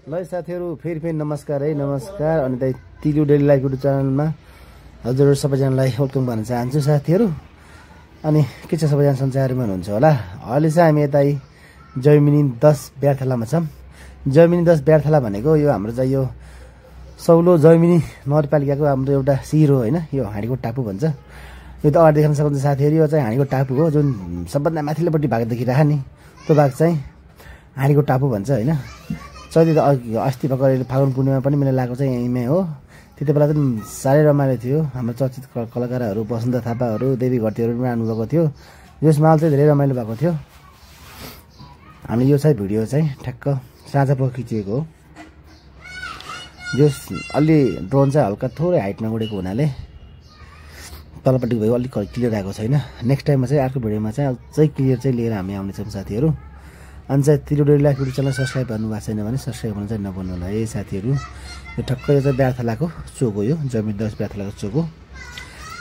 ल साथीहरु फेरि नमस्कार है नमस्कार अनि त तिलु डेली लाइफ युट्युब च्यानलमा हजुरहरु सबैजनालाई वेलकम भन्न चाहन्छु साथीहरु। अनि के छ सबैजना सञ्चारमा हुनुहुन्छ होला। अहिले चाहिँ हामी यता जयमिनी 10 व्यार्थलामा छौं। जयमिनी 10 व्यार्थला भनेको यो हाम्रो चाहिँ यो सौलो जयमिनी नगरपालिकाको हाम्रो एउटा शिर हो हैन। यो हाँडीको टापु भन्छ। यो त अगाडि देख्न सक्नुहुन्छ साथीहरु, यो चाहिँ हाँडीको टापु हो जुन सबभन्दा माथिल्लोपट्टि भाग देखिरहा नि त्यो भाग चाहिँ हाँडीको टापु भन्छ हैन। चैते त अस्ति भर्खर फागुन पूर्णिमा पनि मैले लागेको चाहिँ यहीँमै हो। त्यति बेला चाहिँ साह्रै रमाइलो थियो। हाम्रो चर्चित कलाकारहरू बसन्त थापाहरू देवी घरतीहरू पनि आउनुभएको थियो। यस माहौल चाहिँ धेरै रमाइलो भएको थियो। अनि यो चाहिँ भिडियो चाहिँ ठ्याक्क साँझपख खिचिएको हो। यस अलि ड्रोन चाहिँ हल्का थोरै हाइटमा उडेको हुनाले तलपट्टि भयो अलिक क्लियर आएको छैन। नेक्स्ट टाइममा चाहिँ अर्को भिडियोमा चाहिँ अझै क्लियर चाहिँ लिएर हामी आउनेछौँ साथीहरू। अनि चाहिँ Tilu daily life YouTube channel subscribe गर्नुभएको छैन भने सब्स्क्राइब गर्न चाहिँ नभुल्नु होला है साथीहरू। यो ठक्क यो चाहिँ व्यार्थलाको चोक हो। यो जयमिनी 10 व्यार्थलाको चोक हो।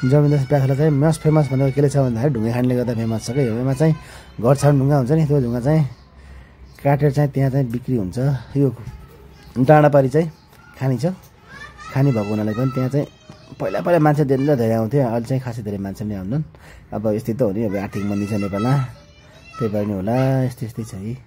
जयमिनी 10 व्यार्थला चाहिँ मोस्ट फेमस भनेको केले छ भन्दाखेरि ढुङ्गा खानीले गर्दा फेमस छ। यसमा चाहिँ घर छाउनु ढुङ्गा हुन्छ नि, त्यो ढुङ्गा चाहिँ काटेर चाहिँ त्यहाँ चाहिँ बिक्री हुन्छ। यो डाँडापारी चाहिँ खानी छ। खानी भएको हुनाले पनि त्यहाँ चाहिँ पहिला मान्छे धेरै आउँथे। अहिले चाहिँ खासै धेरै मान्छे पनि आउँदैन। अब यस्तै त हो नि, अब आर्थिक मन्दी छ नेपालमा, त्यही भएर नि होला यस्तै छ है।